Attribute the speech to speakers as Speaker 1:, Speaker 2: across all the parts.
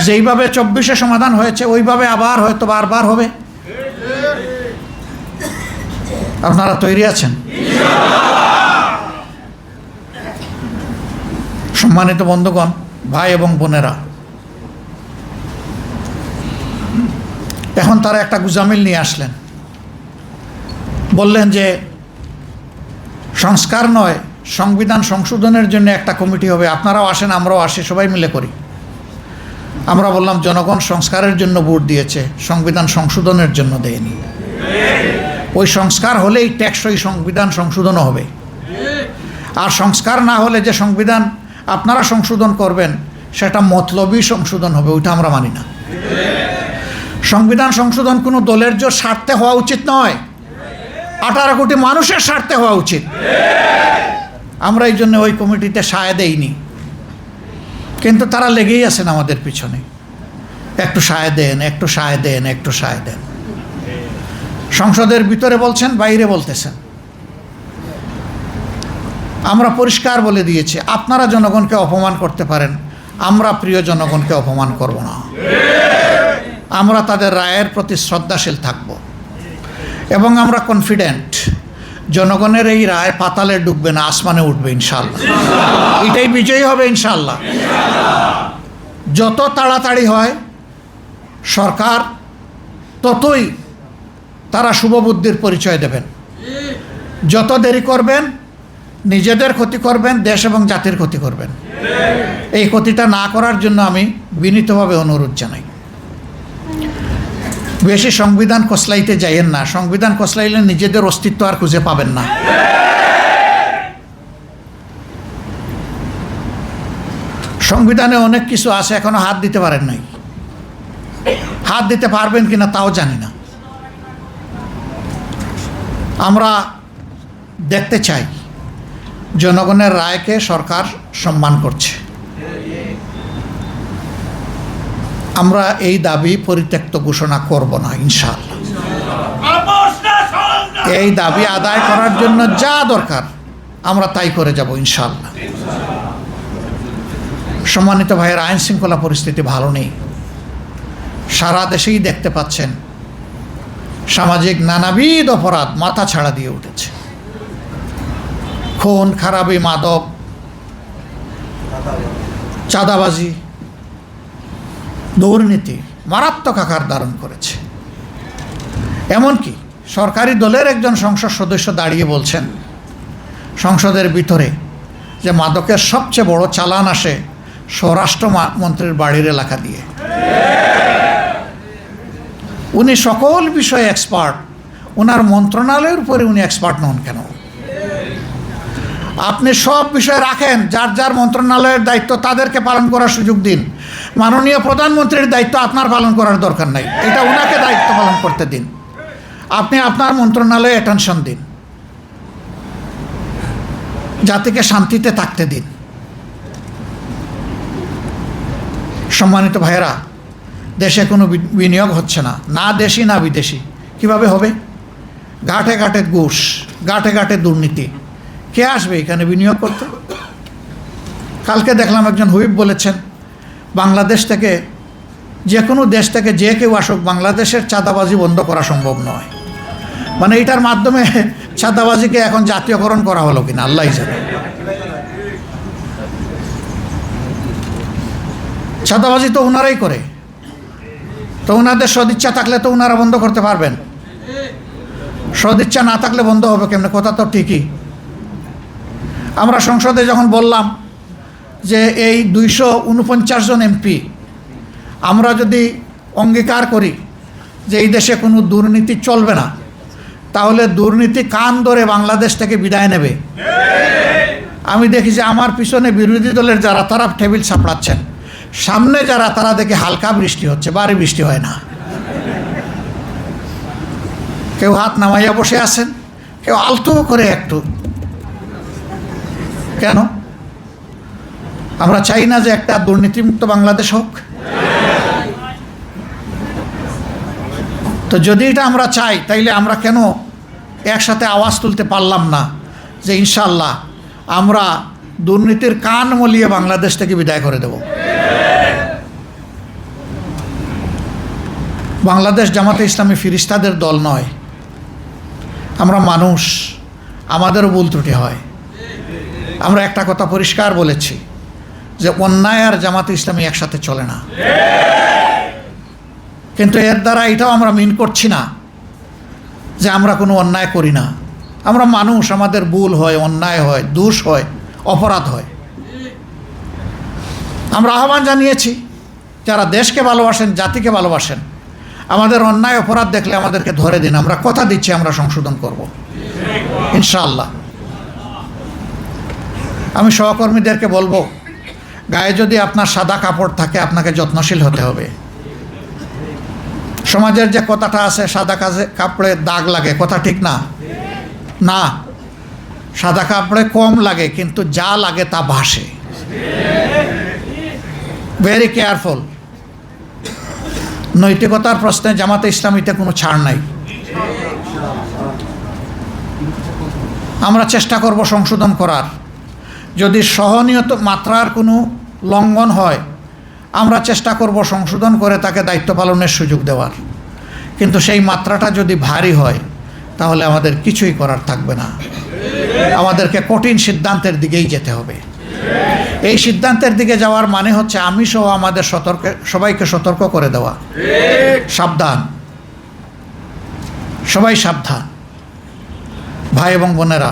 Speaker 1: যেইভাবে 24-এ সমাধান হয়েছে ওইভাবে আবার হয়তো বারবার হবে। আপনারা তৈরি আছেন? সম্মানিত বন্ধুগণ, ভাই এবং বোনেরা, এখন তারা একটা গুজামিল নিয়ে আসলেন। বললেন যে সংস্কার নয়, সংবিধান সংশোধনের জন্য একটা কমিটি হবে, আপনারাও আসেন, আমরাও আসি, সবাই মিলে করি। আমরা বললাম জনগণ সংস্কারের জন্য ভোট দিয়েছে, সংবিধান সংশোধনের জন্য দেয়নি। ওই সংস্কার হলেই টেকসই সংবিধান সংশোধনও হবে। আর সংস্কার না হলে যে সংবিধান আপনারা সংশোধন করবেন সেটা মতলবী সংশোধন হবে, ওইটা আমরা মানি না। সংবিধান সংশোধন কোনো দলের জোর স্বার্থে হওয়া উচিত নয়, 18 কোটি মানুষের স্বার্থে হওয়া উচিত। আমরা এই জন্য ওই কমিটিতে সায় দেইনি, কিন্তু তারা লেগেই আছেন আমাদের পিছনে, একটু সায় দেন, একটু সায় দেন, একটু সায় দেন। সংসদের ভিতরে বলছেন, বাইরে বলতেছেন। আমরা পরিষ্কার বলে দিয়েছি, আপনারা জনগণকে অপমান করতে পারেন, আমরা প্রিয় জনগণকে অপমান করব না। আমরা তাদের রায়ের প্রতি শ্রদ্ধাশীল থাকব এবং আমরা কনফিডেন্ট জনগণের এই রায় পাতালে ডুববে না, আসমানে উঠবে ইনশাআল্লাহ। এটাই বিজয়ী হবে ইনশাআল্লাহ। যত তাড়াতাড়ি হয় সরকার ততই তারা শুভবুদ্ধির পরিচয় দেবেন। যত দেরি করবেন নিজেদের ক্ষতি করবেন, দেশ এবং জাতির ক্ষতি করবেন। এই ক্ষতিটা না করার জন্য আমি বিনীতভাবে অনুরোধ জানাই। বেশি সংবিধান কসলাইতে যাইয়েন না, সংবিধান কসলাইলে নিজেদের অস্তিত্ব আর খুঁজে পাবেন না। সংবিধানে অনেক কিছু আছে এখনো হাত দিতে পারেন নাই, হাত দিতে পারবেন কিনা তাও জানি না। আমরা দেখতে চাই জনগণের রায়কে সরকার সম্মান করছে। আমরা এই দাবি পরিত্যক্ত ঘোষণা করব না ইনশাআল্লাহ। এই দাবি আদায় করার জন্য যা দরকার আমরা তাই করে যাব ইনশাআল্লাহ। সম্মানিত ভাইয়ের, আইন শৃঙ্খলা পরিস্থিতি ভালো নেই, সারা দেশেই দেখতে পাচ্ছেন। সামাজিক নানাবিধ অপরাধ মাথা ছাড়া দিয়ে উঠেছে। খুন খারাপি, মাদক, চাঁদাবাজি, দুর্নীতি মারাত্মক আকার ধারণ করেছে। এমনকি সরকারি দলের একজন সংসদ সদস্য দাঁড়িয়ে বলছেন সংসদের ভিতরে যে মাদকের সবচেয়ে বড় চালান আসে স্বরাষ্ট্র মন্ত্রীর বাড়ির এলাকা দিয়ে। উনি সকল বিষয়ে এক্সপার্ট, ওনার মন্ত্রণালয়ের উপরে উনি এক্সপার্ট নন কেন? আপনি সব বিষয় রাখেন, যার যার মন্ত্রণালয়ের দায়িত্ব তাদেরকে পালন করার সুযোগ দিন। মাননীয় প্রধানমন্ত্রীর দায়িত্ব আপনার পালন করার দরকার নাই, এটা ওনাকে দায়িত্ব পালন করতে দিন। আপনি আপনার মন্ত্রণালয়ে অ্যাটেনশন দিন, জাতিকে শান্তিতে থাকতে দিন। সম্মানিত ভাইয়েরা, দেশে কোনো বিনিয়োগ হচ্ছে না, না দেশি না বিদেশি। কিভাবে হবে? ঘাটে ঘাটে ঘুষ, ঘাটে ঘাটে দুর্নীতি। কে আসবে এখানে বিনিয়োগ করতে? কালকে দেখলাম একজন হুইপ বলেছেন বাংলাদেশ থেকে, যে কোনো দেশ থেকে যে কেউ আসুক, বাংলাদেশের চাঁদাবাজি বন্ধ করা সম্ভব নয়। মানে এটার মাধ্যমে চাঁদাবাজিকে এখন জাতীয়করণ করা হলো কিনা আল্লাহই জানে। চাঁদাবাজি তো ওনারাই করে, তো ওনাদের সদিচ্ছা থাকলে তো ওনারা বন্ধ করতে পারবেন। সদিচ্ছা না থাকলে বন্ধ হবে কেমনে? কথা তো ঠিকই। আমরা সংসদে যখন বললাম যে এই 249 জন এমপি আমরা যদি অঙ্গীকার করি যে এই দেশে কোনো দুর্নীতি চলবে না, তাহলে দুর্নীতি কান ধরে বাংলাদেশ থেকে বিদায় নেবে। আমি দেখি যে আমার পিছনে বিরোধী দলের যারা, তারা টেবিল ছাপড়াচ্ছেন, সামনে যারা, তারা দেখে হালকা বৃষ্টি হচ্ছে, ভারী বৃষ্টি হয় না। কেউ হাত নামাইয়া বসে আছেন, কেউ আলতো করে একটু। কেন? আমরা চাই না যে একটা দুর্নীতিমুক্ত বাংলাদেশ হোক? তো যদি এটা আমরা চাই, তাইলে আমরা কেন একসাথে আওয়াজ তুলতে পারলাম না যে ইনশাআল্লাহ আমরা দুর্নীতির কান মলিয়ে বাংলাদেশ থেকে বিদায় করে দেব? বাংলাদেশ জামাতে ইসলামী ফিরিস্তাদের দল নয়, আমরা মানুষ, আমাদেরও ভুল ত্রুটি হয়। আমরা একটা কথা পরিষ্কার বলেছি যে অন্যায় আর জামাতে ইসলামী একসাথে চলে না, কিন্তু এর দ্বারা এটাও আমরা মিন করছি না যে আমরা কোনো অন্যায় করি না। আমরা মানুষ, আমাদের ভুল হয়, অন্যায় হয়, দোষ হয়, অপরাধ হয়। আমরা আহ্বান জানিয়েছি যারা দেশকে ভালোবাসেন, জাতিকে ভালোবাসেন, আমাদের অন্যায় অপরাধ দেখলে আমাদেরকে ধরে দিন, আমরা কথা দিচ্ছি আমরা সংশোধন করব ইনশাআল্লাহ। আমি সহকর্মীদেরকে বলবো, গায়ে যদি আপনার সাদা কাপড় থাকে আপনাকে যত্নশীল হতে হবে। সমাজের যে কথাটা আছে সাদা কাপড়ে দাগ লাগে, কথা ঠিক না? না, সাদা কাপড়ে কম লাগে কিন্তু যা লাগে তা ভাসে। Very careful. নৈতিকতার প্রশ্নে জামাতে ইসলামীতে কোনো ছাড় নাই। আমরা চেষ্টা করব সংশোধন করার। যদি সহনীয় মাত্রার কোনো লঙ্ঘন হয় আমরা চেষ্টা করব সংশোধন করে তাকে দায়িত্ব পালনের সুযোগ দেওয়ার। কিন্তু সেই মাত্রাটা যদি ভারী হয় তাহলে আমাদের কিছুই করার থাকবে না, আমাদেরকে কঠিন সিদ্ধান্তের দিকেই যেতে হবে। এই সিদ্ধান্তের দিকে যাওয়ার মানে হচ্ছে আমি সহ আমাদের সবাইকে সতর্ক করে দেওয়া, সাবধান, সবাই সাবধান। ভাই এবং বোনেরা,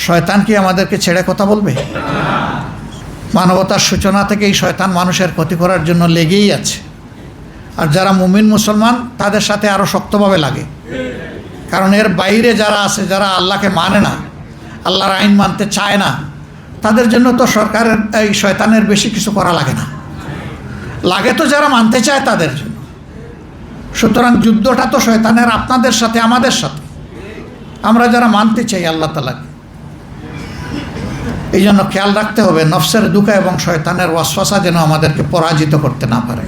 Speaker 1: শয়তান কি আমাদেরকে ছেড়ে কথা বলবে? মানবতার সূচনা থেকে এই শয়তান মানুষের ক্ষতি করার জন্য লেগেই আছে। আর যারা মুমিন মুসলমান তাদের সাথে আরও শক্তভাবে লাগে, কারণ এর বাইরে যারা আছে, যারা আল্লাহকে মানে না, আল্লাহর আইন মানতে চায় না, তাদের জন্য তো সরকারের এই শয়তানের বেশি কিছু করা লাগে না, লাগে তো যারা মানতে চায় তাদের জন্য। সুতরাং যুদ্ধটা তো শয়তানের আপনাদের সাথে, আমাদের সাথে, আমরা যারা মানতে চাই আল্লাহ তাআলাকে। এই জন্য খেয়াল রাখতে হবে নফসের দুঃখ এবং শয়তানের ওয়াসওয়াসা যেন আমাদেরকে পরাজিত করতে না পারে।